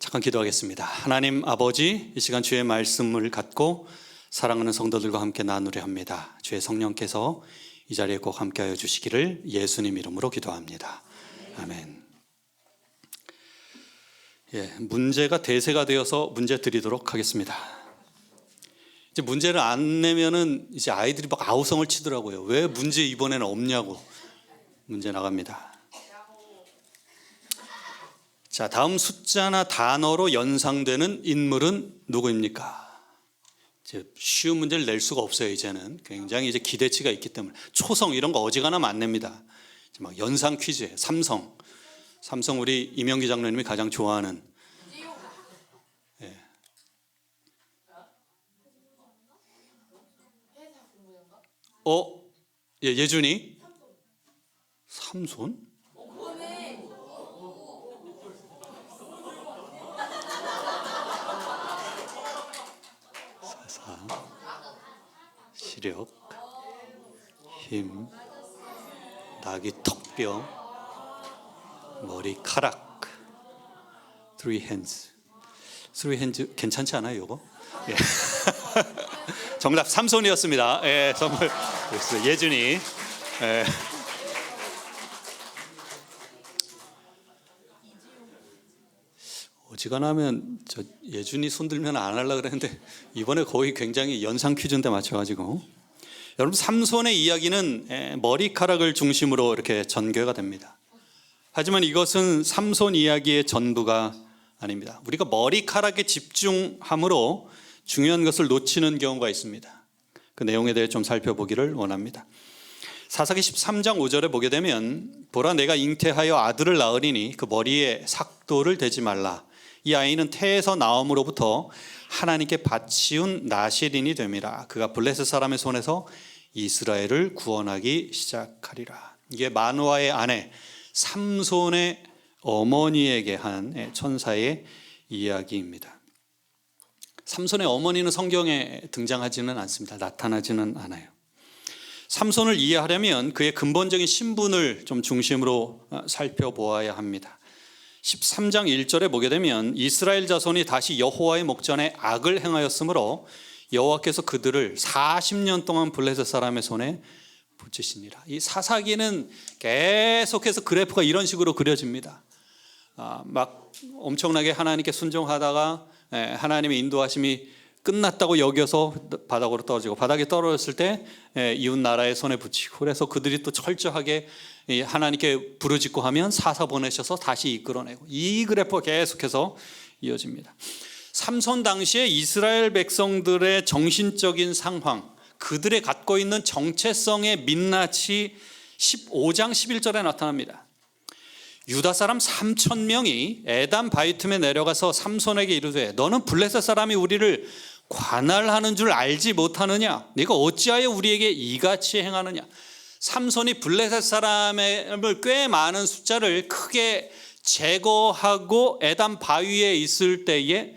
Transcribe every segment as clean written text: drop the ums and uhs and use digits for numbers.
잠깐 기도하겠습니다. 하나님 아버지, 이 시간 주의 말씀을 갖고 사랑하는 성도들과 함께 나누려 합니다. 주의 성령께서 이 자리에 꼭 함께하여 주시기를 예수님 이름으로 기도합니다. 아멘. 문제가 대세가 되어서 문제 드리도록 하겠습니다. 이제 문제를 안 내면은 이제 아이들이 막 아우성을 치더라고요. 왜 문제 이번에는 없냐고. 문제 나갑니다. 자, 다음 숫자나 단어로 연상되는 인물은 누구입니까? 이제 쉬운 문제를 낼 수가 없어요. 이제는 굉장히 이제 기대치가 있기 때문에 초성 이런 거 어지간하면 안 냅니다. 막 연상 퀴즈에 삼성 우리 이명기 장로님이 가장 좋아하는. 예. 예준이 삼손? 시력, 힘, 낙이 턱뼈, 머리카락. Three hands 괜찮지 않아요, 이거? 예. 정답 삼손이었습니다. 예, 선물 예준이. 예. 어지간하면 저 예준이 손들면 안 하려고 그랬는데 이번에 거의 굉장히 연상 퀴즈인데 맞춰가지고. 여러분, 삼손의 이야기는 머리카락을 중심으로 이렇게 전개가 됩니다. 하지만 이것은 삼손 이야기의 전부가 아닙니다. 우리가 머리카락에 집중함으로 중요한 것을 놓치는 경우가 있습니다. 그 내용에 대해 좀 살펴보기를 원합니다. 사사기 13장 5절에 보게 되면, 보라 내가 잉태하여 아들을 낳으리니 그 머리에 삭도를 대지 말라. 이 아이는 태에서 나옴으로부터 하나님께 바치운 나실인이 됨이라. 그가 블레셋 사람의 손에서 이스라엘을 구원하기 시작하리라. 이게 마누아의 아내 삼손의 어머니에게 한 천사의 이야기입니다. 삼손의 어머니는 성경에 등장하지는 않습니다. 나타나지는 않아요. 삼손을 이해하려면 그의 근본적인 신분을 좀 중심으로 살펴보아야 합니다. 13장 1절에 보게 되면 이스라엘 자손이 다시 여호와의 목전에 악을 행하였으므로 여호와께서 그들을 40년 동안 블레셋 사람의 손에 붙이시니라. 이 사사기는 계속해서 그래프가 이런 식으로 그려집니다. 막 엄청나게 하나님께 순종하다가 하나님의 인도하심이 끝났다고 여겨서 바닥으로 떨어지고, 바닥에 떨어졌을 때 이웃 나라의 손에 붙이고, 그래서 그들이 또 철저하게 하나님께 부르짖고 하면 사사 보내셔서 다시 이끌어내고, 이 그래프가 계속해서 이어집니다. 삼손 당시에 이스라엘 백성들의 정신적인 상황, 그들의 갖고 있는 정체성의 민낯이 15장 11절에 나타납니다. 유다 사람 3,000명이 에담 바이툼에 내려가서 삼손에게 이르되 너는 블레셋 사람이 우리를 관할하는 줄 알지 못하느냐? 네가 어찌하여 우리에게 이같이 행하느냐? 삼손이 블레셋 사람을 꽤 많은 숫자를 크게 제거하고 에담 바위에 있을 때에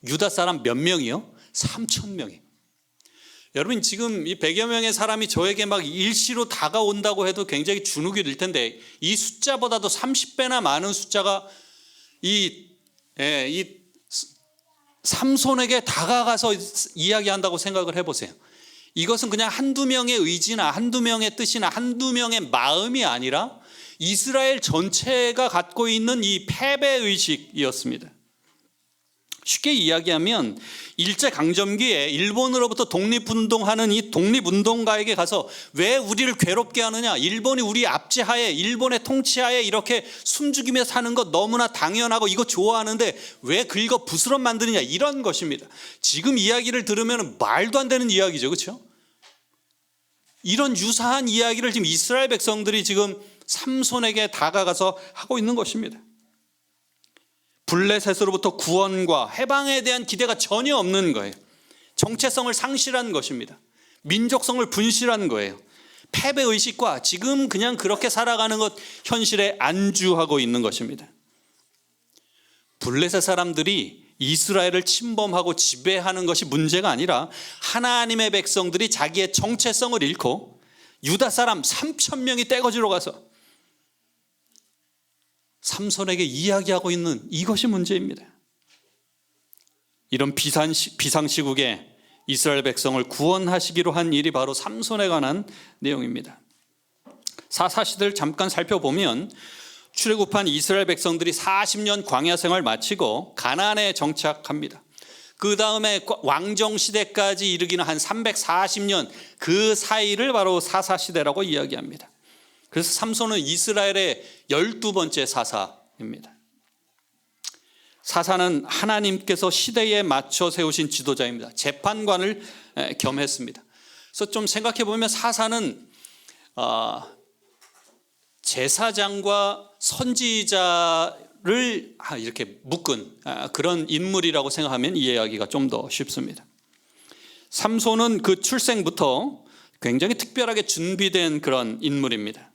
유다 사람 몇 명이요? 3,000명이. 여러분, 지금 이 100여 명의 사람이 저에게 막 일시로 다가온다고 해도 굉장히 주눅이 들 텐데, 이 숫자보다도 30배나 많은 숫자가 이 삼손에게 다가가서 이야기한다고 생각을 해보세요. 이것은 그냥 한두 명의 의지나 한두 명의 뜻이나 한두 명의 마음이 아니라 이스라엘 전체가 갖고 있는 이 패배의식이었습니다. 쉽게 이야기하면 일제강점기에 일본으로부터 독립운동하는 이 독립운동가에게 가서 왜 우리를 괴롭게 하느냐, 일본이 우리 압제하에, 일본의 통치하에 이렇게 숨죽이며 사는 것 너무나 당연하고 이거 좋아하는데 왜 긁어 부스럼 만드느냐, 이런 것입니다. 지금 이야기를 들으면 말도 안 되는 이야기죠, 그렇죠? 이런 유사한 이야기를 지금 이스라엘 백성들이 지금 삼손에게 다가가서 하고 있는 것입니다. 블레셋으로부터 구원과 해방에 대한 기대가 전혀 없는 거예요. 정체성을 상실한 것입니다. 민족성을 분실한 거예요. 패배의식과 지금 그냥 그렇게 살아가는 것 현실에 안주하고 있는 것입니다. 블레셋 사람들이 이스라엘을 침범하고 지배하는 것이 문제가 아니라 하나님의 백성들이 자기의 정체성을 잃고 유다 사람 3,000명이 떼거지로 가서 삼손에게 이야기하고 있는 이것이 문제입니다. 이런 비상시국에 이스라엘 백성을 구원하시기로 한 일이 바로 삼손에 관한 내용입니다. 사사시대를 잠깐 살펴보면 출애굽한 이스라엘 백성들이 40년 광야 생활 마치고 가나안에 정착합니다. 그 다음에 왕정 시대까지 이르기는 한 340년, 그 사이를 바로 사사시대라고 이야기합니다. 그래서 삼손은 이스라엘의 12번째 사사입니다. 사사는 하나님께서 시대에 맞춰 세우신 지도자입니다. 재판관을 겸했습니다. 그래서 좀 생각해 보면 사사는 제사장과 선지자를 이렇게 묶은 그런 인물이라고 생각하면 이해하기가 좀 더 쉽습니다. 삼손은 그 출생부터 굉장히 특별하게 준비된 그런 인물입니다.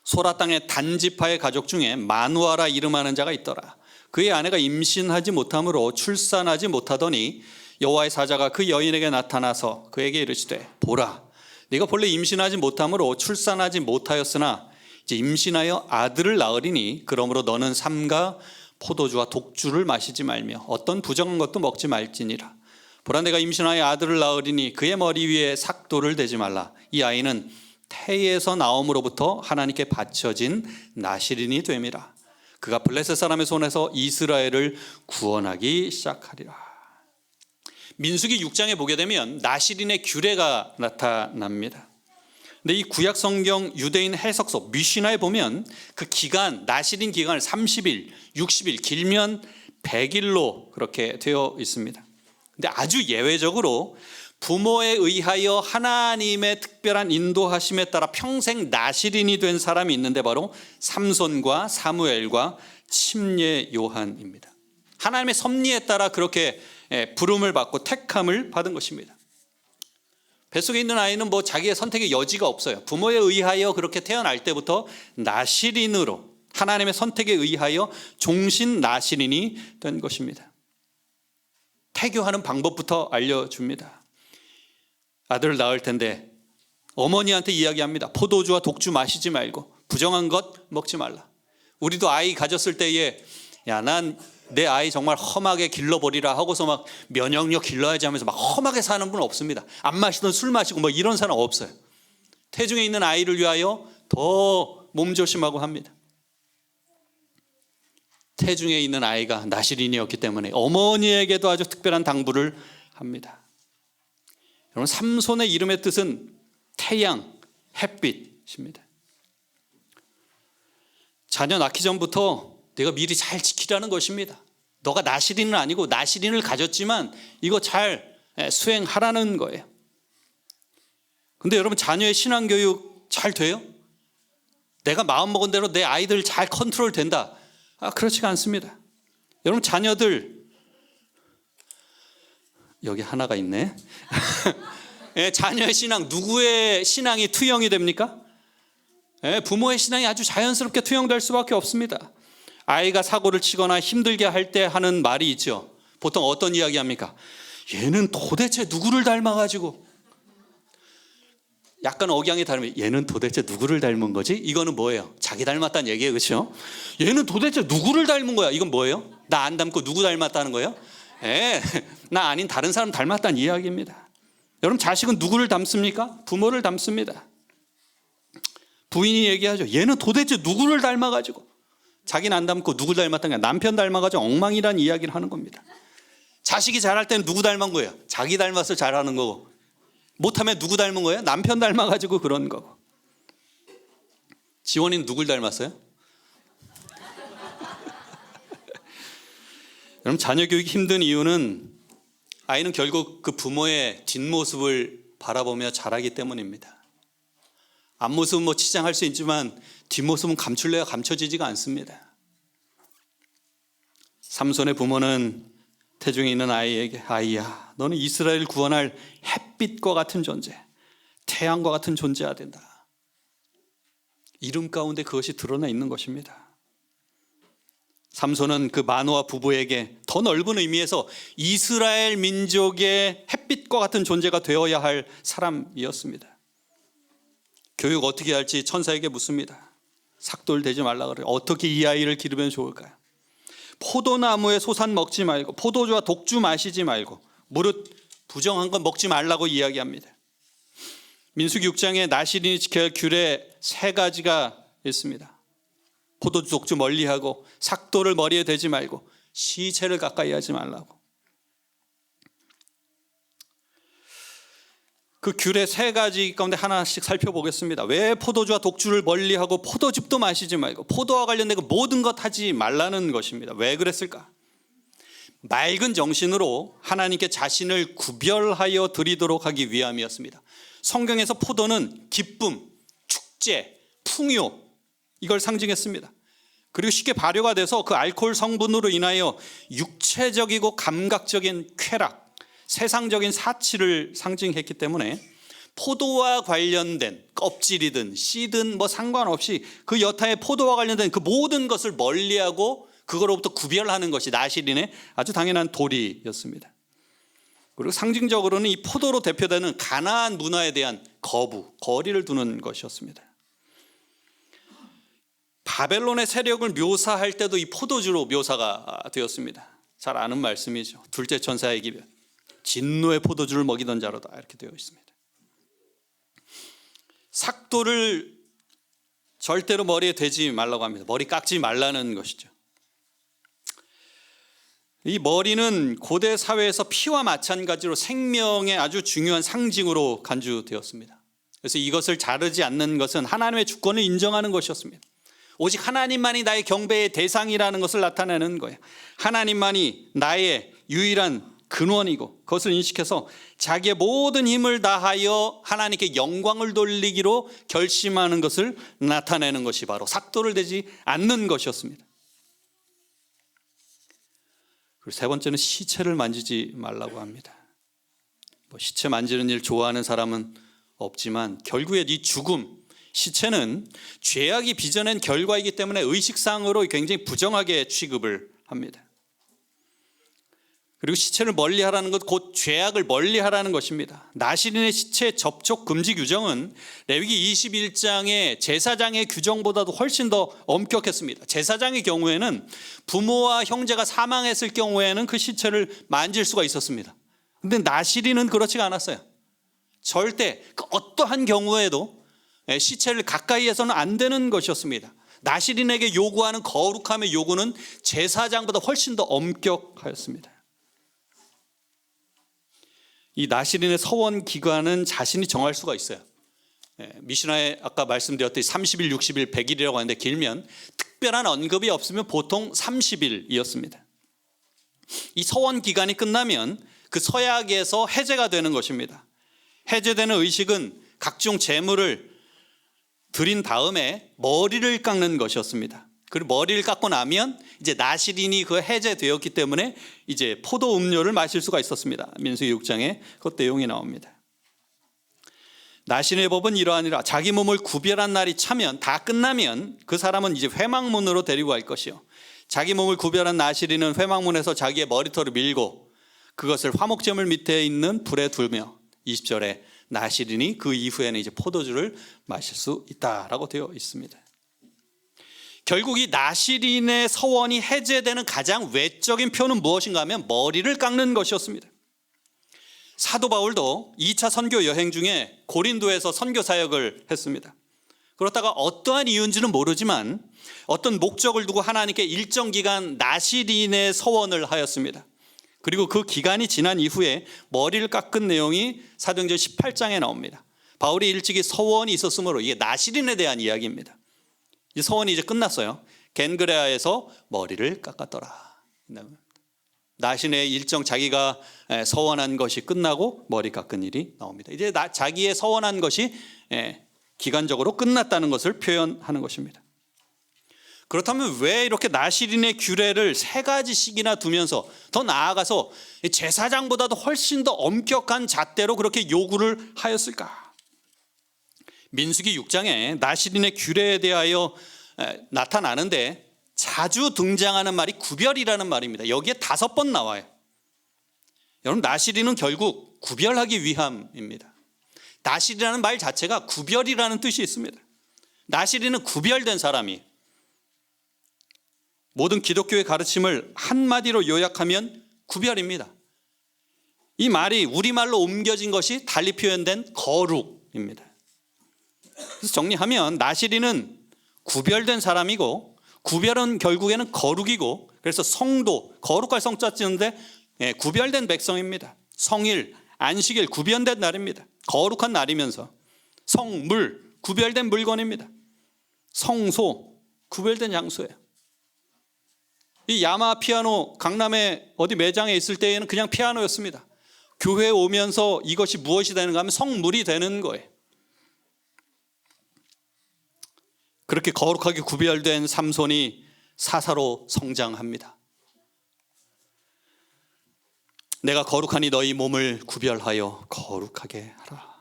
소라 땅의 단지파의 가족 중에 마누아라 이름하는 자가 있더라. 그의 아내가 임신하지 못함으로 출산하지 못하더니 여호와의 사자가 그 여인에게 나타나서 그에게 이르시되 보라, 네가 본래 임신하지 못함으로 출산하지 못하였으나 이제 임신하여 아들을 낳으리니 그러므로 너는 삼가 포도주와 독주를 마시지 말며 어떤 부정한 것도 먹지 말지니라. 보라, 내가 임신하여 아들을 낳으리니 그의 머리 위에 삭도를 대지 말라. 이 아이는 태에서 나옴으로부터 하나님께 바쳐진 나실인이 됨이라. 그가 블레셋 사람의 손에서 이스라엘을 구원하기 시작하리라. 민수기 6장에 보게 되면 나실인의 규례가 나타납니다. 근데 이 구약 성경 유대인 해석서 미시나에 보면 그 기간, 나실인 기간을 30일, 60일, 길면 100일로 그렇게 되어 있습니다. 근데 아주 예외적으로 부모에 의하여 하나님의 특별한 인도하심에 따라 평생 나실인이 된 사람이 있는데 바로 삼손과 사무엘과 침례 요한입니다. 하나님의 섭리에 따라 그렇게 부름을 받고 택함을 받은 것입니다. 뱃속에 있는 아이는 뭐 자기의 선택의 여지가 없어요. 부모에 의하여 그렇게 태어날 때부터 나실인으로 하나님의 선택에 의하여 종신 나실인이 된 것입니다. 태교하는 방법부터 알려줍니다. 아들을 낳을 텐데 어머니한테 이야기합니다. 포도주와 독주 마시지 말고 부정한 것 먹지 말라. 우리도 아이 가졌을 때에 난 내 아이 정말 험하게 길러버리라 하고서 막 면역력 길러야지 하면서 막 험하게 사는 분은 없습니다. 안 마시던 술 마시고 뭐 이런 사람 없어요. 태중에 있는 아이를 위하여 더 몸조심하고 합니다. 태중에 있는 아이가 나실인이었기 때문에 어머니에게도 아주 특별한 당부를 합니다. 여러분, 삼손의 이름의 뜻은 태양, 햇빛입니다. 자녀 낳기 전부터 내가 미리 잘 지키라는 것입니다. 너가 나실인은 아니고 나실인을 가졌지만 이거 잘 수행하라는 거예요. 근데 여러분, 자녀의 신앙교육 잘 돼요? 내가 마음먹은 대로 내 아이들 잘 컨트롤 된다? 그렇지가 않습니다. 여러분, 자녀들 여기 하나가 있네. 자녀의 신앙, 누구의 신앙이 투영이 됩니까? 부모의 신앙이 아주 자연스럽게 투영될 수밖에 없습니다. 아이가 사고를 치거나 힘들게 할 때 하는 말이 있죠. 보통 어떤 이야기 합니까? 얘는 도대체 누구를 닮아가지고, 약간 억양이 다르면 얘는 도대체 누구를 닮은 거지? 이거는 뭐예요? 자기 닮았다는 얘기예요, 그렇죠? 얘는 도대체 누구를 닮은 거야? 이건 뭐예요? 나 안 닮고 누구 닮았다는 거예요? 나 아닌 다른 사람 닮았다는 이야기입니다. 여러분, 자식은 누구를 닮습니까? 부모를 닮습니다. 부인이 얘기하죠. 얘는 도대체 누구를 닮아가지고, 자기는 안 닮고 누구 닮았다는 게 남편 닮아가지고 엉망이라는 이야기를 하는 겁니다. 자식이 잘할 때는 누구 닮은 거예요? 자기 닮아서 잘하는 거고, 못하면 누구 닮은 거예요? 남편 닮아가지고 그런 거고. 지원이는 누굴 닮았어요? 여러분, 자녀 교육이 힘든 이유는 아이는 결국 그 부모의 뒷모습을 바라보며 자라기 때문입니다. 앞모습은 뭐 치장할 수 있지만 뒷모습은 감출래야 감춰지지가 않습니다. 삼손의 부모는 태중에 있는 아이에게, 아이야, 너는 이스라엘을 구원할 햇빛과 같은 존재, 태양과 같은 존재가 된다. 이름 가운데 그것이 드러나 있는 것입니다. 삼손은 그 마노아 부부에게 더 넓은 의미에서 이스라엘 민족의 햇빛과 같은 존재가 되어야 할 사람이었습니다. 교육 어떻게 할지 천사에게 묻습니다. 삭돌 대지 말라 그래요. 어떻게 이 아이를 기르면 좋을까요? 포도나무의 소산 먹지 말고 포도주와 독주 마시지 말고 무릇 부정한 건 먹지 말라고 이야기합니다. 민수기 6장에 나시린이 지켜야 할 규례 3가지가 있습니다. 포도주, 독주 멀리하고 삭도를 머리에 대지 말고 시체를 가까이 하지 말라고. 그 규례 3가지 가운데 하나씩 살펴보겠습니다. 왜 포도주와 독주를 멀리하고 포도즙도 마시지 말고 포도와 관련된 모든 것 하지 말라는 것입니다. 왜 그랬을까? 맑은 정신으로 하나님께 자신을 구별하여 드리도록 하기 위함이었습니다. 성경에서 포도는 기쁨, 축제, 풍요 이걸 상징했습니다. 그리고 쉽게 발효가 돼서 그 알코올 성분으로 인하여 육체적이고 감각적인 쾌락, 세상적인 사치를 상징했기 때문에 포도와 관련된 껍질이든 씨든 상관없이 그 여타의 포도와 관련된 그 모든 것을 멀리하고 그거로부터 구별하는 것이 나시린의 아주 당연한 도리였습니다. 그리고 상징적으로는 이 포도로 대표되는 가나안 문화에 대한 거리를 두는 것이었습니다. 바벨론의 세력을 묘사할 때도 이 포도주로 묘사가 되었습니다. 잘 아는 말씀이죠. 둘째 천사의 기별, 진노의 포도주를 먹이던 자로다 이렇게 되어 있습니다. 삭도를 절대로 머리에 대지 말라고 합니다. 머리 깎지 말라는 것이죠. 이 머리는 고대 사회에서 피와 마찬가지로 생명의 아주 중요한 상징으로 간주되었습니다. 그래서 이것을 자르지 않는 것은 하나님의 주권을 인정하는 것이었습니다. 오직 하나님만이 나의 경배의 대상이라는 것을 나타내는 거예요. 하나님만이 나의 유일한 근원이고 그것을 인식해서 자기의 모든 힘을 다하여 하나님께 영광을 돌리기로 결심하는 것을 나타내는 것이 바로 삭도를 대지 않는 것이었습니다. 그리고 3번째는 시체를 만지지 말라고 합니다. 시체 만지는 일 좋아하는 사람은 없지만 결국에 이 죽음, 시체는 죄악이 빚어낸 결과이기 때문에 의식상으로 굉장히 부정하게 취급을 합니다. 그리고 시체를 멀리하라는 것 곧 죄악을 멀리하라는 것입니다. 나시린의 시체 접촉 금지 규정은 레위기 21장의 제사장의 규정보다도 훨씬 더 엄격했습니다. 제사장의 경우에는 부모와 형제가 사망했을 경우에는 그 시체를 만질 수가 있었습니다. 그런데 나시린은 그렇지가 않았어요. 절대 어떠한 경우에도 시체를 가까이 해서는 안 되는 것이었습니다. 나시린에게 요구하는 거룩함의 요구는 제사장보다 훨씬 더 엄격하였습니다. 이 나시린의 서원 기간은 자신이 정할 수가 있어요. 미시나에 아까 말씀드렸듯이 30일, 60일, 100일이라고 하는데 길면 특별한 언급이 없으면 보통 30일이었습니다. 이 서원 기간이 끝나면 그 서약에서 해제가 되는 것입니다. 해제되는 의식은 각종 제물을 드린 다음에 머리를 깎는 것이었습니다. 그리고 머리를 깎고 나면 이제 나시린이 그 해제되었기 때문에 이제 포도 음료를 마실 수가 있었습니다. 민수기 6장에 그 내용이 나옵니다. 나시린의 법은 이러하니라. 자기 몸을 구별한 날이 차면 다 끝나면 그 사람은 이제 회막문으로 데리고 갈 것이요. 자기 몸을 구별한 나시린은 회막문에서 자기의 머리털을 밀고 그것을 화목제물 밑에 있는 불에 두며 20절에 나시린이 그 이후에는 이제 포도주를 마실 수 있다라고 되어 있습니다. 결국 이 나시린의 서원이 해제되는 가장 외적인 표는 무엇인가 하면 머리를 깎는 것이었습니다. 사도 바울도 2차 선교 여행 중에 고린도에서 선교 사역을 했습니다. 그렇다가 어떠한 이유인지는 모르지만 어떤 목적을 두고 하나님께 일정 기간 나시린의 서원을 하였습니다. 그리고 그 기간이 지난 이후에 머리를 깎은 내용이 사도행전 18장에 나옵니다. 바울이 일찍이 서원이 있었으므로 이게 나시린에 대한 이야기입니다. 이 서원이 이제 끝났어요. 겐그레아에서 머리를 깎았더라. 나시린의 일정 자기가 서원한 것이 끝나고 머리 깎은 일이 나옵니다. 이제 자기의 서원한 것이 기간적으로 끝났다는 것을 표현하는 것입니다. 그렇다면 왜 이렇게 나시린의 규례를 3가지씩이나 두면서 더 나아가서 제사장보다도 훨씬 더 엄격한 잣대로 그렇게 요구를 하였을까? 민수기 6장에 나시린의 규례에 대하여 나타나는데 자주 등장하는 말이 구별이라는 말입니다. 여기에 5번 나와요. 여러분, 나시린은 결국 구별하기 위함입니다. 나시린이라는 말 자체가 구별이라는 뜻이 있습니다. 나시린은 구별된 사람이에요. 모든 기독교의 가르침을 한마디로 요약하면 구별입니다. 이 말이 우리말로 옮겨진 것이 달리 표현된 거룩입니다. 그래서 정리하면 나시린은 구별된 사람이고, 구별은 결국에는 거룩이고, 그래서 성도, 거룩할 성자 쓰는데 구별된 백성입니다. 성일, 안식일 구별된 날입니다. 거룩한 날이면서 성물, 구별된 물건입니다. 성소, 구별된 장소예요. 이 야마 피아노 강남에 어디 매장에 있을 때에는 그냥 피아노였습니다. 교회에 오면서 이것이 무엇이 되는가 하면 성물이 되는 거예요. 그렇게 거룩하게 구별된 삼손이 사사로 성장합니다. 내가 거룩하니 너희 몸을 구별하여 거룩하게 하라.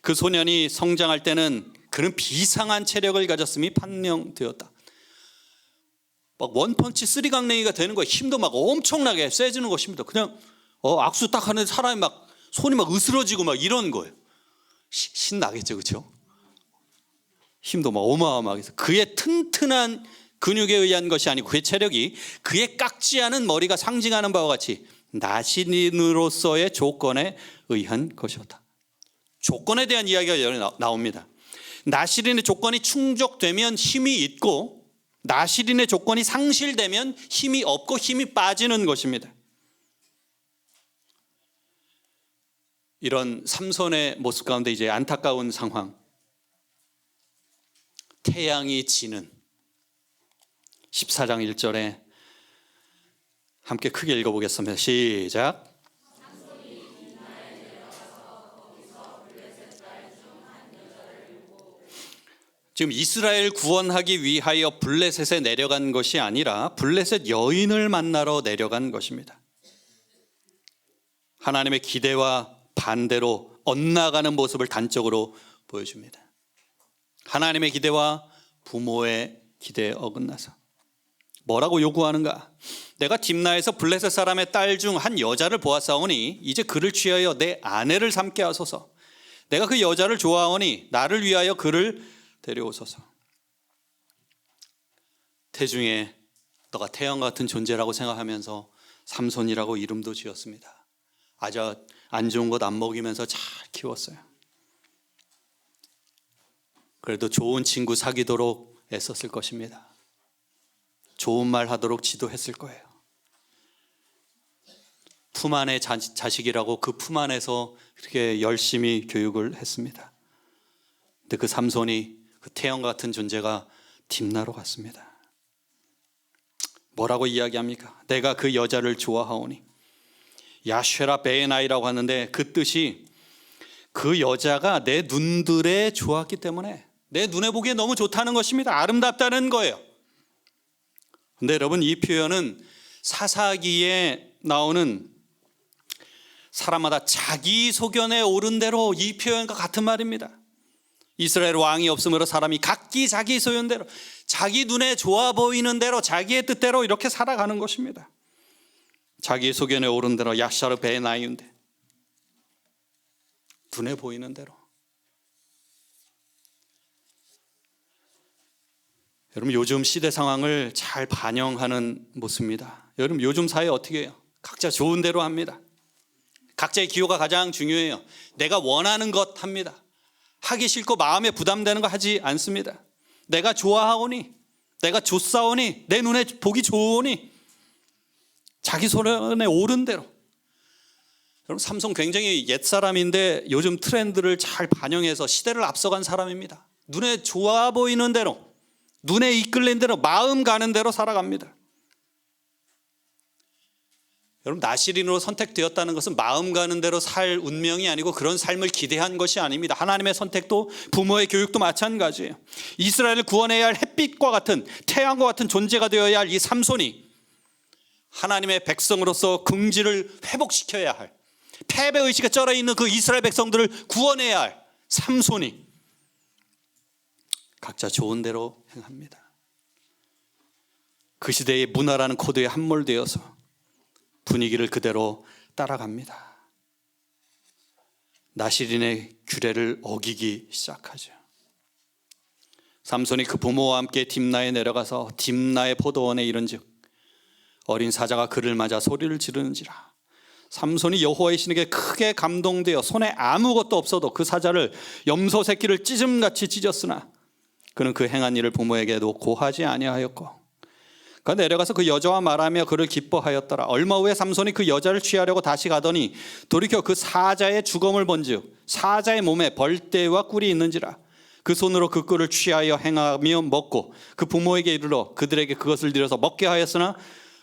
그 소년이 성장할 때는 그런 비상한 체력을 가졌음이 판명되었다. 막 원펀치 쓰리강냉이가 되는 거예요. 힘도 막 엄청나게 세지는 것입니다. 그냥 악수 딱 하는데 사람이 막 손이 막 으스러지고 막 이런 거예요. 신나겠죠, 그렇죠? 힘도 막 어마어마하게 해서 그의 튼튼한 근육에 의한 것이 아니고 그의 체력이 그의 깎지 않은 머리가 상징하는 바와 같이 나시린으로서의 조건에 의한 것이었다. 조건에 대한 이야기가 나옵니다. 나시린의 조건이 충족되면 힘이 있고, 나시린의 조건이 상실되면 힘이 없고 힘이 빠지는 것입니다. 이런 삼손의 모습 가운데 이제 안타까운 상황, 태양이 지는 14장 1절에 함께 크게 읽어보겠습니다. 시작. 지금 이스라엘 구원하기 위하여 블레셋에 내려간 것이 아니라 블레셋 여인을 만나러 내려간 것입니다. 하나님의 기대와 반대로 엇나가는 모습을 단적으로 보여줍니다. 하나님의 기대와 부모의 기대에 어긋나서 뭐라고 요구하는가? 내가 딥나에서 블레셋 사람의 딸 중 한 여자를 보았사오니 이제 그를 취하여 내 아내를 삼게 하소서. 내가 그 여자를 좋아하오니 나를 위하여 그를 데려오소서. 태중에 너가 태양과 같은 존재라고 생각하면서 삼손이라고 이름도 지었습니다. 아주 안 좋은 것 안 먹이면서 잘 키웠어요. 그래도 좋은 친구 사귀도록 애썼을 것입니다. 좋은 말 하도록 지도했을 거예요. 품 안의 자식이라고 그 품 안에서 그렇게 열심히 교육을 했습니다. 근데 그 삼손이 그 태양 같은 존재가 딥나로 갔습니다. 뭐라고 이야기합니까? 내가 그 여자를 좋아하오니. 야쉐라 베에나이라고 하는데 그 뜻이 그 여자가 내 눈들에 좋았기 때문에, 내 눈에 보기에 너무 좋다는 것입니다. 아름답다는 거예요. 근데 여러분, 이 표현은 사사기에 나오는 사람마다 자기 소견에 오른 대로 이 표현과 같은 말입니다. 이스라엘 왕이 없으므로 사람이 각기 자기 소견대로, 자기 눈에 좋아 보이는 대로, 자기의 뜻대로 이렇게 살아가는 것입니다. 자기 소견에 오른 대로, 야샤르 베나이인데 눈에 보이는 대로. 여러분, 요즘 시대 상황을 잘 반영하는 모습입니다. 여러분, 요즘 사회 어떻게 해요? 각자 좋은 대로 합니다. 각자의 기호가 가장 중요해요. 내가 원하는 것 합니다. 하기 싫고 마음에 부담되는 거 하지 않습니다. 내가 좋아하오니, 내가 좋사오니, 내 눈에 보기 좋으니, 자기 소견에 오른 대로. 여러분, 삼손 굉장히 옛사람인데 요즘 트렌드를 잘 반영해서 시대를 앞서간 사람입니다. 눈에 좋아 보이는 대로, 눈에 이끌린 대로, 마음 가는 대로 살아갑니다. 여러분, 나시린으로 선택되었다는 것은 마음 가는 대로 살 운명이 아니고 그런 삶을 기대한 것이 아닙니다. 하나님의 선택도 부모의 교육도 마찬가지예요. 이스라엘을 구원해야 할 햇빛과 같은, 태양과 같은 존재가 되어야 할 이 삼손이 하나님의 백성으로서 긍지를 회복시켜야 할, 패배의식에 쩔어 있는 그 이스라엘 백성들을 구원해야 할 삼손이 각자 좋은 대로 행합니다. 그 시대의 문화라는 코드에 함몰되어서 분위기를 그대로 따라갑니다. 나시린의 규례를 어기기 시작하죠. 삼손이 그 부모와 함께 딥나에 내려가서 딥나의 포도원에 이른즉 어린 사자가 그를 맞아 소리를 지르는지라. 삼손이 여호와의 신에게 크게 감동되어 손에 아무것도 없어도 그 사자를 염소 새끼를 찢음같이 찢었으나 그는 그 행한 일을 부모에게도 고하지 아니하였고 그가 내려가서 그 여자와 말하며 그를 기뻐하였더라. 얼마 후에 삼손이 그 여자를 취하려고 다시 가더니 돌이켜 그 사자의 주검을 본즉 사자의 몸에 벌떼와 꿀이 있는지라. 그 손으로 그 꿀을 취하여 행하며 먹고 그 부모에게 이르러 그들에게 그것을 드려서 먹게 하였으나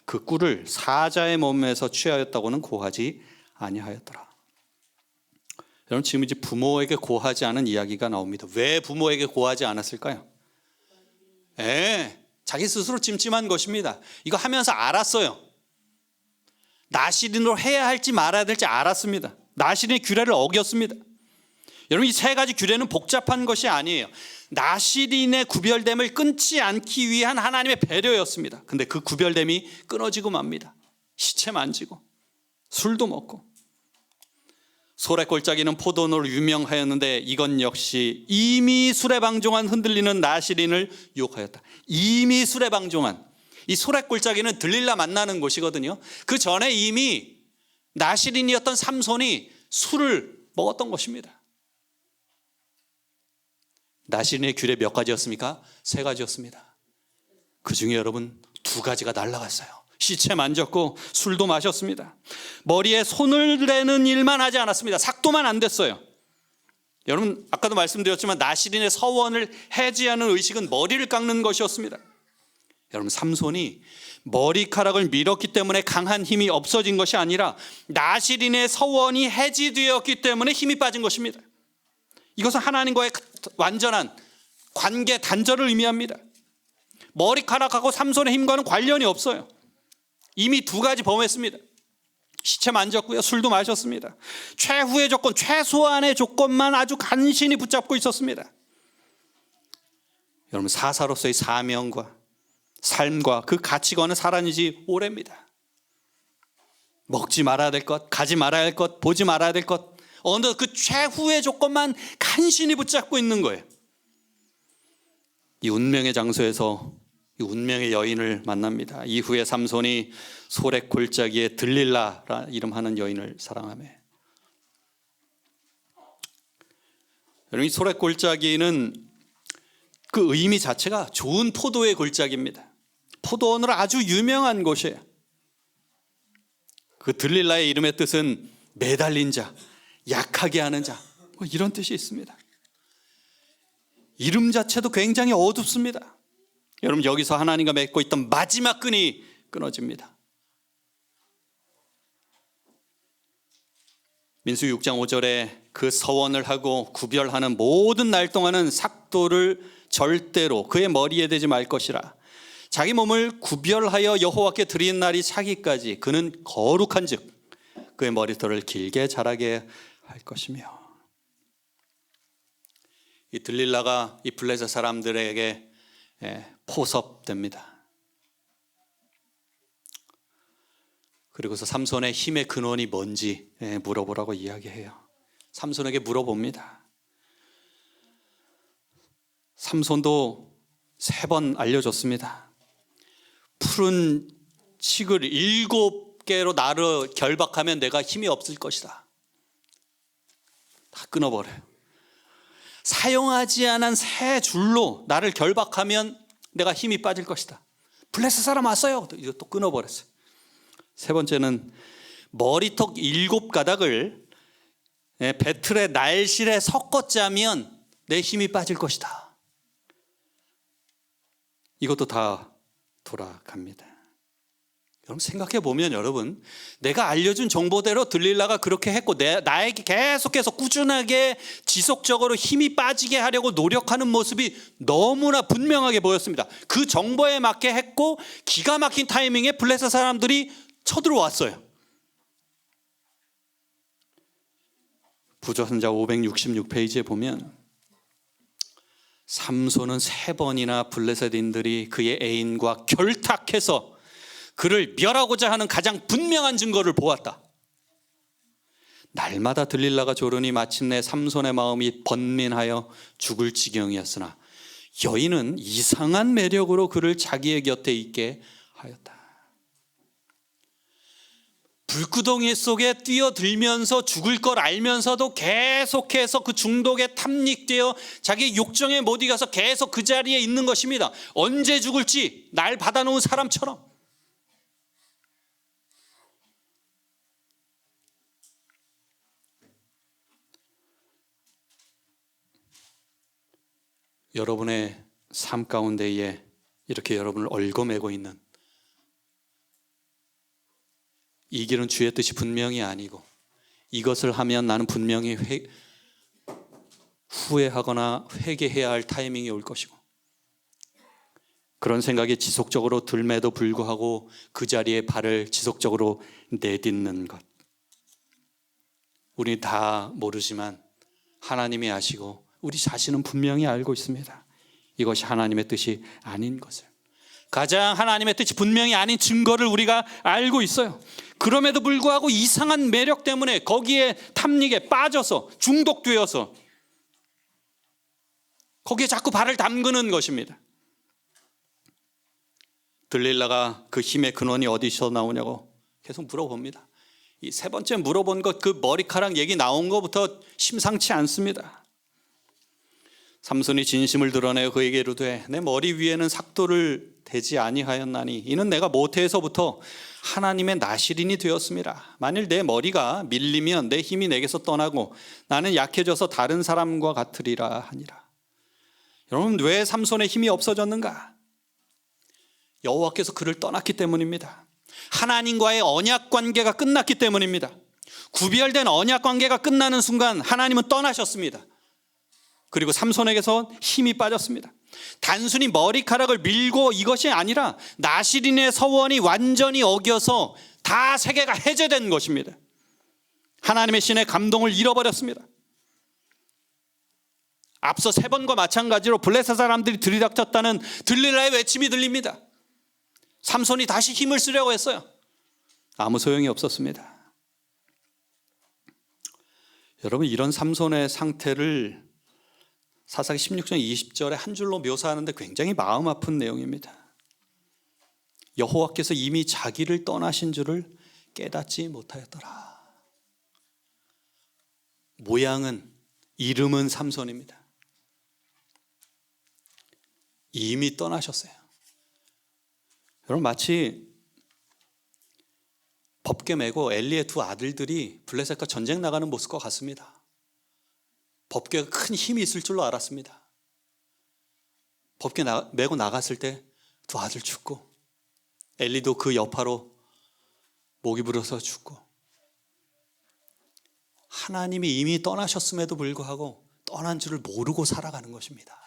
그 꿀을 사자의 몸에서 취하였다고는 고하지 아니하였더라. 여러분, 지금 이제 부모에게 고하지 않은 이야기가 나옵니다. 왜 부모에게 고하지 않았을까요? 자기 스스로 찜찜한 것입니다. 이거 하면서 알았어요. 나시린으로 해야 할지 말아야 될지 알았습니다. 나시린의 규례를 어겼습니다. 여러분, 이 세 가지 규례는 복잡한 것이 아니에요. 나시린의 구별됨을 끊지 않기 위한 하나님의 배려였습니다. 근데 그 구별됨이 끊어지고 맙니다. 시체 만지고 술도 먹고. 소래골짜기는 포도원으로 유명하였는데 이건 역시 이미 술에 방종한 흔들리는 나시린을 유혹하였다. 이미 술에 방종한. 이 소래골짜기는 들릴라 만나는 곳이거든요. 그 전에 이미 나시린이었던 삼손이 술을 먹었던 것입니다. 나시린의 규례 몇 가지였습니까? 3가지였습니다. 그 중에 여러분 2가지가 날아갔어요. 시체 만졌고 술도 마셨습니다. 머리에 손을 대는 일만 하지 않았습니다. 삭도만 안 됐어요. 여러분, 아까도 말씀드렸지만 나시린의 서원을 해지하는 의식은 머리를 깎는 것이었습니다. 여러분, 삼손이 머리카락을 밀었기 때문에 강한 힘이 없어진 것이 아니라 나시린의 서원이 해지되었기 때문에 힘이 빠진 것입니다. 이것은 하나님과의 완전한 관계 단절을 의미합니다. 머리카락하고 삼손의 힘과는 관련이 없어요. 이미 2가지 범했습니다. 시체 만졌고요, 술도 마셨습니다. 최후의 조건, 최소한의 조건만 아주 간신히 붙잡고 있었습니다. 여러분, 사사로서의 사명과 삶과 그 가치관은 살아난 지 오래입니다. 먹지 말아야 될 것, 가지 말아야 할 것, 보지 말아야 될 것, 어느 그 최후의 조건만 간신히 붙잡고 있는 거예요. 이 운명의 장소에서 이 운명의 여인을 만납니다. 이후에 삼손이 소래골짜기에 들릴라라 이름하는 여인을 사랑하며. 여러분, 이 소래골짜기는 그 의미 자체가 좋은 포도의 골짜기입니다. 포도원으로 아주 유명한 곳이에요. 그 들릴라의 이름의 뜻은 매달린 자, 약하게 하는 자, 뭐 이런 뜻이 있습니다. 이름 자체도 굉장히 어둡습니다. 여러분, 여기서 하나님과 맺고 있던 마지막 끈이 끊어집니다. 민수기 6장 5절에 그 서원을 하고 구별하는 모든 날 동안은 삭도를 절대로 그의 머리에 대지 말 것이라. 자기 몸을 구별하여 여호와께 드린 날이 차기까지 그는 거룩한 즉 그의 머리털을 길게 자라게 할 것이며. 이 들릴라가 이 블레셋 사람들에게 포섭됩니다. 그리고서 삼손의 힘의 근원이 뭔지 물어보라고 이야기해요. 삼손에게 물어봅니다. 삼손도 3번 알려줬습니다. 푸른 칡을 7개로 나를 결박하면 내가 힘이 없을 것이다. 다 끊어버려요. 사용하지 않은 새 줄로 나를 결박하면 내가 힘이 빠질 것이다. 블레셋 사람 왔어요. 이것도 끊어버렸어요. 3번째는 머리턱 7가닥을 배틀의 날실에 섞어 짜면 내 힘이 빠질 것이다. 이것도 다 돌아갑니다. 여러분, 생각해 보면 여러분, 내가 알려준 정보대로 들릴라가 그렇게 했고 나에게 계속해서 꾸준하게 지속적으로 힘이 빠지게 하려고 노력하는 모습이 너무나 분명하게 보였습니다. 그 정보에 맞게 했고 기가 막힌 타이밍에 블레셋 사람들이 쳐들어왔어요. 부조선자 566페이지에 보면 삼손은 3번이나 블레셋인들이 그의 애인과 결탁해서 그를 멸하고자 하는 가장 분명한 증거를 보았다. 날마다 들릴라가 조르니 마침내 삼손의 마음이 번민하여 죽을 지경이었으나 여인은 이상한 매력으로 그를 자기의 곁에 있게 하였다. 불구덩이 속에 뛰어들면서 죽을 걸 알면서도 계속해서 그 중독에 탐닉되어 자기 욕정에 못 이겨서 계속 그 자리에 있는 것입니다. 언제 죽을지 날 받아놓은 사람처럼. 여러분의 삶 가운데에 이렇게 여러분을 얽어매고 있는 이 길은 주의 뜻이 분명히 아니고 이것을 하면 나는 분명히 후회하거나 회개해야 할 타이밍이 올 것이고 그런 생각이 지속적으로 들매도 불구하고 그 자리에 발을 지속적으로 내딛는 것. 우리 다 모르지만 하나님이 아시고 우리 자신은 분명히 알고 있습니다. 이것이 하나님의 뜻이 아닌 것을. 가장 하나님의 뜻이 분명히 아닌 증거를 우리가 알고 있어요. 그럼에도 불구하고 이상한 매력 때문에 거기에 탐닉에 빠져서 중독되어서 거기에 자꾸 발을 담그는 것입니다. 들릴라가 그 힘의 근원이 어디서 나오냐고 계속 물어봅니다. 이 세 번째 물어본 것, 그 머리카락 얘기 나온 것부터 심상치 않습니다. 삼손이 진심을 드러내어 그에게 이르되 내 머리 위에는 삭도를 대지 아니하였나니 이는 내가 모태에서부터 하나님의 나실인이 되었습니다. 만일 내 머리가 밀리면 내 힘이 내게서 떠나고 나는 약해져서 다른 사람과 같으리라 하니라. 여러분, 왜 삼손의 힘이 없어졌는가? 여호와께서 그를 떠났기 때문입니다. 하나님과의 언약 관계가 끝났기 때문입니다. 구별된 언약 관계가 끝나는 순간 하나님은 떠나셨습니다. 그리고 삼손에게서 힘이 빠졌습니다. 단순히 머리카락을 밀고 이것이 아니라 나실인의 서원이 완전히 어겨서 다 세계가 해제된 것입니다. 하나님의 신의 감동을 잃어버렸습니다. 앞서 세 번과 마찬가지로 블레셋 사람들이 들이닥쳤다는 들릴라의 외침이 들립니다. 삼손이 다시 힘을 쓰려고 했어요. 아무 소용이 없었습니다. 여러분, 이런 삼손의 상태를 사사기 16장 20절에 한 줄로 묘사하는데 굉장히 마음 아픈 내용입니다. 여호와께서 이미 자기를 떠나신 줄을 깨닫지 못하였더라. 모양은, 이름은 삼손입니다. 이미 떠나셨어요. 여러분, 마치 법궤 메고 엘리의 두 아들들이 블레셋과 전쟁 나가는 모습과 같습니다. 법궤가 큰 힘이 있을 줄로 알았습니다. 법궤 메고 나갔을 때 두 아들 죽고 엘리도 그 여파로 목이 불어서 죽고 하나님이 이미 떠나셨음에도 불구하고 떠난 줄을 모르고 살아가는 것입니다.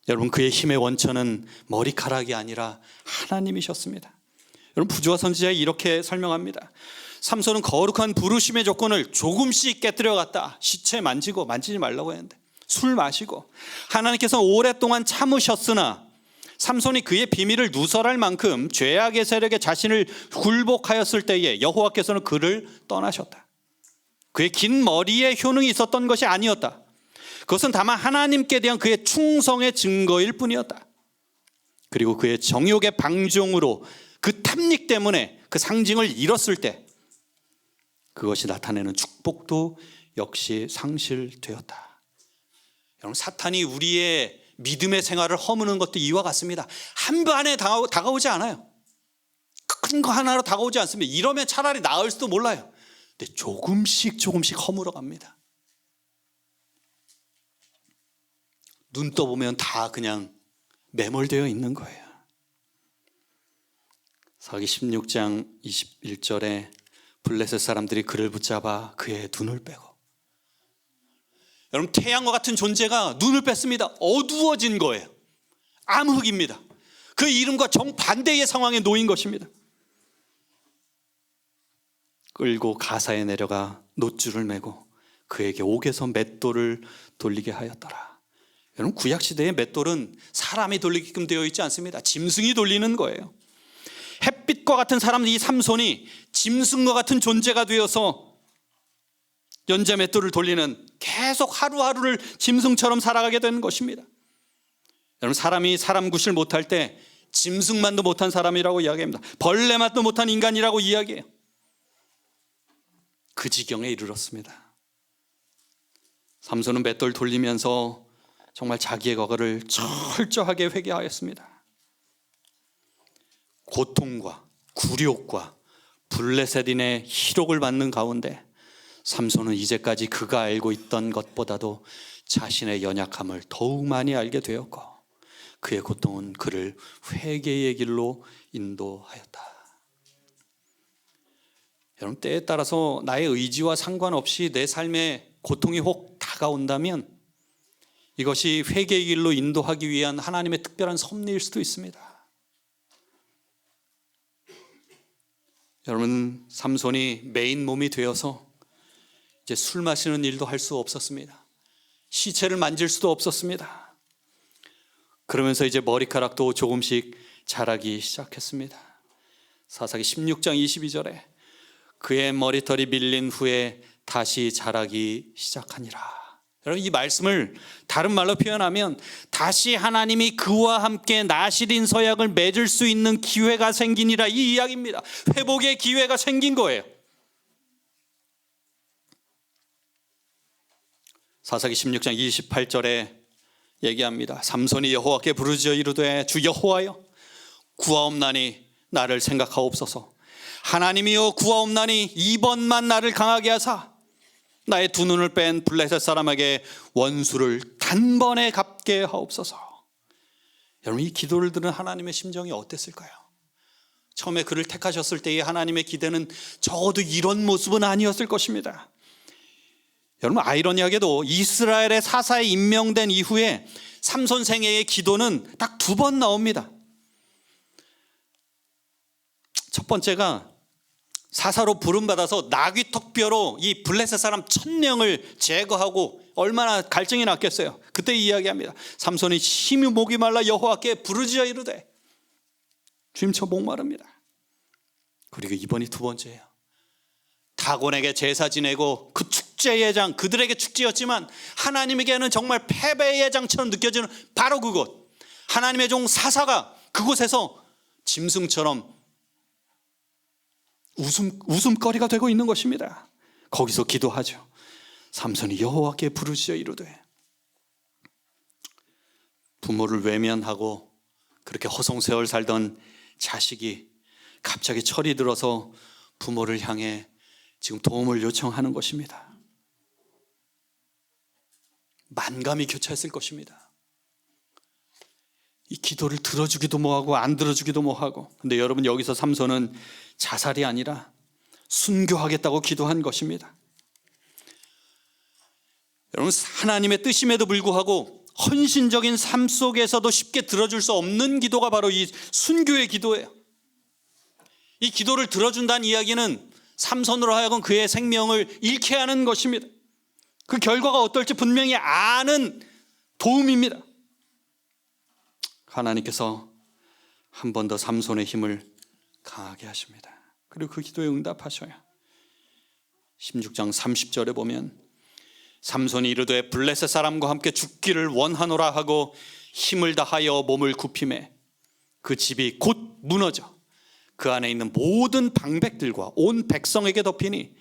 여러분, 그의 힘의 원천은 머리카락이 아니라 하나님이셨습니다. 여러분, 부조와 선지자에 이렇게 설명합니다. 삼손은 거룩한 부르심의 조건을 조금씩 깨뜨려 갔다. 시체 만지고 만지지 말라고 했는데 술 마시고 하나님께서 오랫동안 참으셨으나 삼손이 그의 비밀을 누설할 만큼 죄악의 세력에 자신을 굴복하였을 때에 여호와께서는 그를 떠나셨다. 그의 긴 머리에 효능이 있었던 것이 아니었다. 그것은 다만 하나님께 대한 그의 충성의 증거일 뿐이었다. 그리고 그의 정욕의 방종으로 그 탐닉 때문에 그 상징을 잃었을 때 그것이 나타내는 축복도 역시 상실되었다. 여러분, 사탄이 우리의 믿음의 생활을 허무는 것도 이와 같습니다. 한 번에 다가오지 않아요. 큰 거 하나로 다가오지 않습니다. 이러면 차라리 나을 수도 몰라요. 근데 조금씩 허물어 갑니다. 눈 떠보면 다 그냥 매몰되어 있는 거예요. 사기 16장 21절에 블레셋 사람들이 그를 붙잡아 그의 눈을 빼고, 여러분, 태양과 같은 존재가 눈을 뺐습니다. 어두워진 거예요. 암흑입니다. 그 이름과 정반대의 상황에 놓인 것입니다. 끌고 가사에 내려가 놋줄을 메고 그에게 옥에서 맷돌을 돌리게 하였더라. 여러분, 구약시대의 맷돌은 사람이 돌리게끔 되어 있지 않습니다. 짐승이 돌리는 거예요. 햇빛과 같은 사람, 이 삼손이 짐승과 같은 존재가 되어서 연재 맷돌을 돌리는, 계속 하루하루를 짐승처럼 살아가게 되는 것입니다. 여러분, 사람이 사람 구실 못할 때 짐승만도 못한 사람이라고 이야기합니다. 벌레만도 못한 인간이라고 이야기해요. 그 지경에 이르렀습니다. 삼손은 맷돌 돌리면서 정말 자기의 과거를 철저하게 회개하였습니다. 고통과 굴욕과 블레셋인의 희록을 받는 가운데 삼손은 이제까지 그가 알고 있던 것보다도 자신의 연약함을 더욱 많이 알게 되었고, 그의 고통은 그를 회개의 길로 인도하였다. 여러분, 때에 따라서 나의 의지와 상관없이 내 삶에 고통이 혹 다가온다면 이것이 회개의 길로 인도하기 위한 하나님의 특별한 섭리일 수도 있습니다. 여러분, 삼손이 메인 몸이 되어서 이제 술 마시는 일도 할 수 없었습니다. 시체를 만질 수도 없었습니다. 그러면서 이제 머리카락도 조금씩 자라기 시작했습니다. 사사기 16장 22절에 그의 머리털이 밀린 후에 다시 자라기 시작하니라. 여러분, 이 말씀을 다른 말로 표현하면 다시 하나님이 그와 함께 나실인 서약을 맺을 수 있는 기회가 생기니라, 이 이야기입니다. 회복의 기회가 생긴 거예요. 사사기 16장 28절에 얘기합니다. 삼손이 여호와께 부르짖어 이르되 주 여호와여, 구하옵나니 나를 생각하옵소서. 하나님이여, 구하옵나니 이번만 나를 강하게 하사 나의 두 눈을 뺀 블레셋 사람에게 원수를 단번에 갚게 하옵소서. 여러분, 이 기도를 들은 하나님의 심정이 어땠을까요? 처음에 그를 택하셨을 때의 하나님의 기대는 적어도 이런 모습은 아니었을 것입니다. 여러분, 아이러니하게도 이스라엘의 사사에 임명된 이후에 삼손 생애의 기도는 딱 2번 나옵니다. 첫 번째가 사사로 부름받아서 나귀 턱뼈로 이 블레셋 사람 1000명을 제거하고 얼마나 갈증이 났겠어요. 그때 이야기합니다. 삼손이 심히 목이 말라 여호와께 부르짖어 이르되, 주님 저 목마릅니다. 그리고 이번이 2번째예요. 다곤에게 제사 지내고 그 축제의 장, 그들에게 축제였지만 하나님에게는 정말 패배의 장처럼 느껴지는 바로 그곳, 하나님의 종 사사가 그곳에서 짐승처럼 웃음거리가 되고 있는 것입니다. 거기서 기도하죠. 삼손이 여호와께 부르짖어 이르되, 부모를 외면하고 그렇게 허송세월 살던 자식이 갑자기 철이 들어서 부모를 향해 지금 도움을 요청하는 것입니다. 만감이 교차했을 것입니다. 이 기도를 들어주기도 뭐하고 안 들어주기도 뭐하고. 근데 여러분, 여기서 삼손은 자살이 아니라 순교하겠다고 기도한 것입니다. 여러분, 하나님의 뜻임에도 불구하고 헌신적인 삶 속에서도 쉽게 들어줄 수 없는 기도가 바로 이 순교의 기도예요. 이 기도를 들어준다는 이야기는 삼손으로 하여금 그의 생명을 잃게 하는 것입니다. 그 결과가 어떨지 분명히 아는 도움입니다. 하나님께서 한 번 더 삼손의 힘을 강하게 하십니다. 그리고 그 기도에 응답하셔요. 16장 30절에 보면 삼손이 이르되 블레셋 사람과 함께 죽기를 원하노라 하고 힘을 다하여 몸을 굽히매 그 집이 곧 무너져 그 안에 있는 모든 방백들과 온 백성에게 덮이니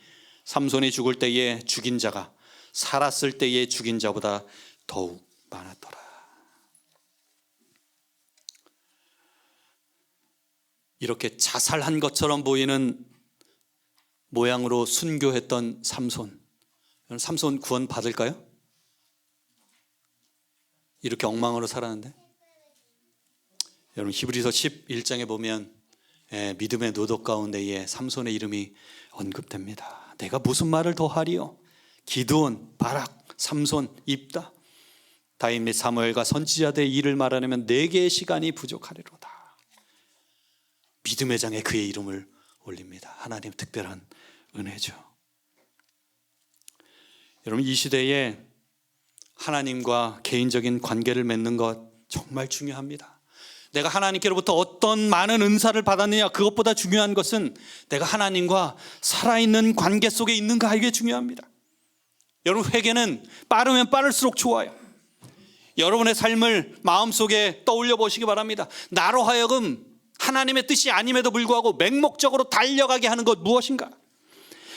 삼손이 죽을 때에 죽인 자가 살았을 때에 죽인 자보다 더욱 많았더라. 이렇게 자살한 것처럼 보이는 모양으로 순교했던 삼손, 삼손 구원 받을까요? 이렇게 엉망으로 살았는데. 여러분, 히브리서 11장에 보면 믿음의 노덕 가운데에 삼손의 이름이 언급됩니다. 내가 무슨 말을 더 하리요? 기드온, 바락, 삼손, 입다, 다윗 및 사무엘과 선지자들의 일을 말하려면 4개의 시간이 부족하리로다. 믿음의 장에 그의 이름을 올립니다. 하나님의 특별한 은혜죠. 여러분, 이 시대에 하나님과 개인적인 관계를 맺는 것 정말 중요합니다. 내가 하나님께로부터 어떤 많은 은사를 받았느냐, 그것보다 중요한 것은 내가 하나님과 살아있는 관계 속에 있는가, 이게 중요합니다. 여러분, 회개는 빠르면 빠를수록 좋아요. 여러분의 삶을 마음속에 떠올려 보시기 바랍니다. 나로 하여금 하나님의 뜻이 아님에도 불구하고 맹목적으로 달려가게 하는 것 무엇인가?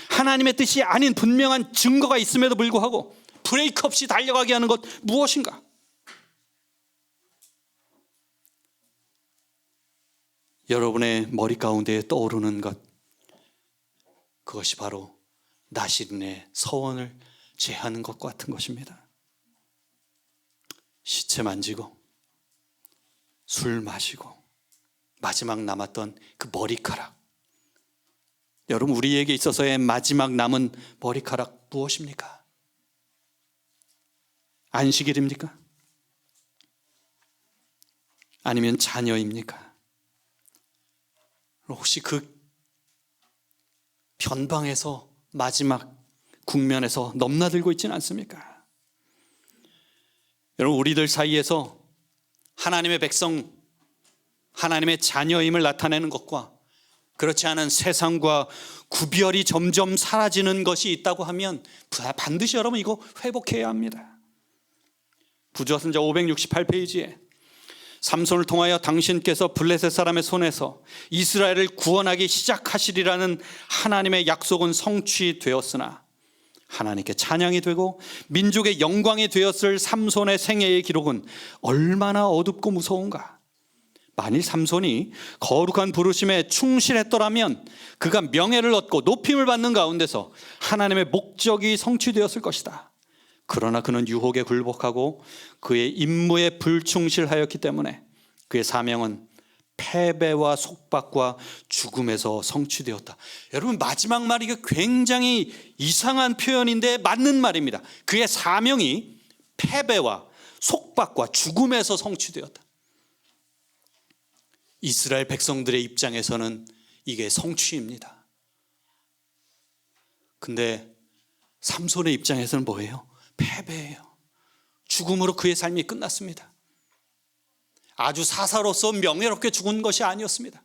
하나님의 뜻이 아닌 분명한 증거가 있음에도 불구하고 브레이크 없이 달려가게 하는 것 무엇인가? 여러분의 머리 가운데에 떠오르는 것, 그것이 바로 나시린의 서원을 제하는 것과 같은 것입니다. 시체 만지고 술 마시고 마지막 남았던 그 머리카락, 여러분, 우리에게 있어서의 마지막 남은 머리카락 무엇입니까? 안식일입니까? 아니면 자녀입니까? 혹시 그 변방에서 마지막 국면에서 넘나들고 있지는 않습니까? 여러분, 우리들 사이에서 하나님의 백성, 하나님의 자녀임을 나타내는 것과 그렇지 않은 세상과 구별이 점점 사라지는 것이 있다고 하면 반드시 여러분 이거 회복해야 합니다. 부조선자 568페이지에 삼손을 통하여 당신께서 블레셋 사람의 손에서 이스라엘을 구원하기 시작하시리라는 하나님의 약속은 성취되었으나 하나님께 찬양이 되고 민족의 영광이 되었을 삼손의 생애의 기록은 얼마나 어둡고 무서운가. 만일 삼손이 거룩한 부르심에 충실했더라면 그가 명예를 얻고 높임을 받는 가운데서 하나님의 목적이 성취되었을 것이다. 그러나 그는 유혹에 굴복하고 그의 임무에 불충실하였기 때문에 그의 사명은 패배와 속박과 죽음에서 성취되었다. 여러분, 마지막 말이 굉장히 이상한 표현인데 맞는 말입니다. 그의 사명이 패배와 속박과 죽음에서 성취되었다. 이스라엘 백성들의 입장에서는 이게 성취입니다. 근데 삼손의 입장에서는 뭐예요? 패배예요. 죽음으로 그의 삶이 끝났습니다. 아주 사사로서 명예롭게 죽은 것이 아니었습니다.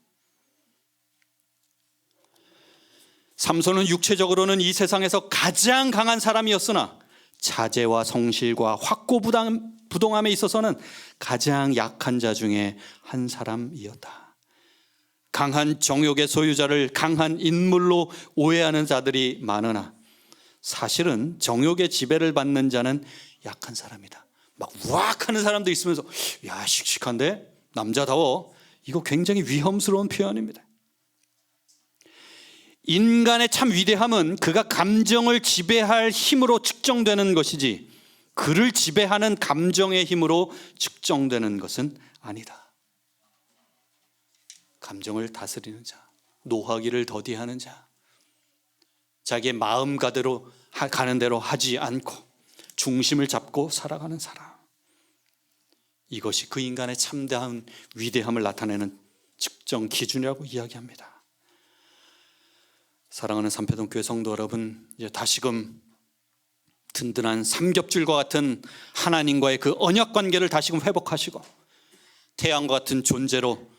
삼손은 육체적으로는 이 세상에서 가장 강한 사람이었으나 자제와 성실과 확고부동함에 있어서는 가장 약한 자 중에 한 사람이었다. 강한 정욕의 소유자를 강한 인물로 오해하는 자들이 많으나 사실은 정욕의 지배를 받는 자는 약한 사람이다. 막 우악하는 사람도 있으면서 야, 씩씩한데 남자다워. 이거 굉장히 위험스러운 표현입니다. 인간의 참 위대함은 그가 감정을 지배할 힘으로 측정되는 것이지 그를 지배하는 감정의 힘으로 측정되는 것은 아니다. 감정을 다스리는 자, 노하기를 더디하는 자, 자기의 마음 가는 대로 하지 않고 중심을 잡고 살아가는 사람, 이것이 그 인간의 참다운 위대함을 나타내는 측정 기준이라고 이야기합니다. 사랑하는 삼패동교회 성도 여러분, 이제 다시금 든든한 삼겹줄과 같은 하나님과의 그 언약 관계를 다시금 회복하시고 태양과 같은 존재로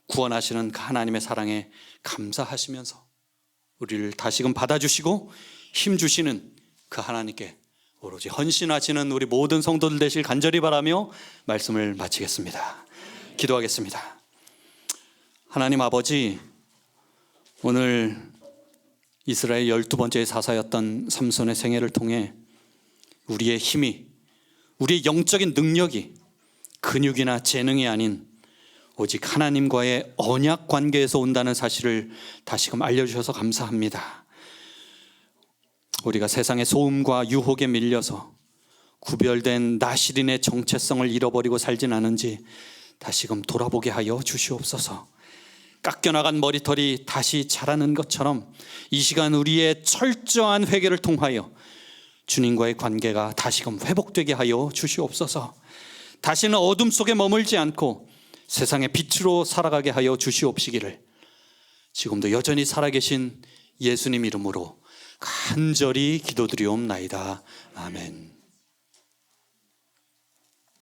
구원하시는 그 하나님의 사랑에 감사하시면서 우리를 다시금 받아주시고 힘주시는 그 하나님께 오로지 헌신하시는 우리 모든 성도들 되실 간절히 바라며 말씀을 마치겠습니다. 기도하겠습니다. 하나님 아버지, 오늘 이스라엘 12번째 사사였던 삼손의 생애를 통해 우리의 힘이, 우리의 영적인 능력이 근육이나 재능이 아닌 오직 하나님과의 언약 관계에서 온다는 사실을 다시금 알려주셔서 감사합니다. 우리가 세상의 소음과 유혹에 밀려서 구별된 나시린의 정체성을 잃어버리고 살진 않은지 다시금 돌아보게 하여 주시옵소서. 깎여나간 머리털이 다시 자라는 것처럼 이 시간 우리의 철저한 회개를 통하여 주님과의 관계가 다시금 회복되게 하여 주시옵소서. 다시는 어둠 속에 머물지 않고 세상의 빛으로 살아가게 하여 주시옵시기를 지금도 여전히 살아계신 예수님 이름으로 간절히 기도드리옵나이다. 아멘.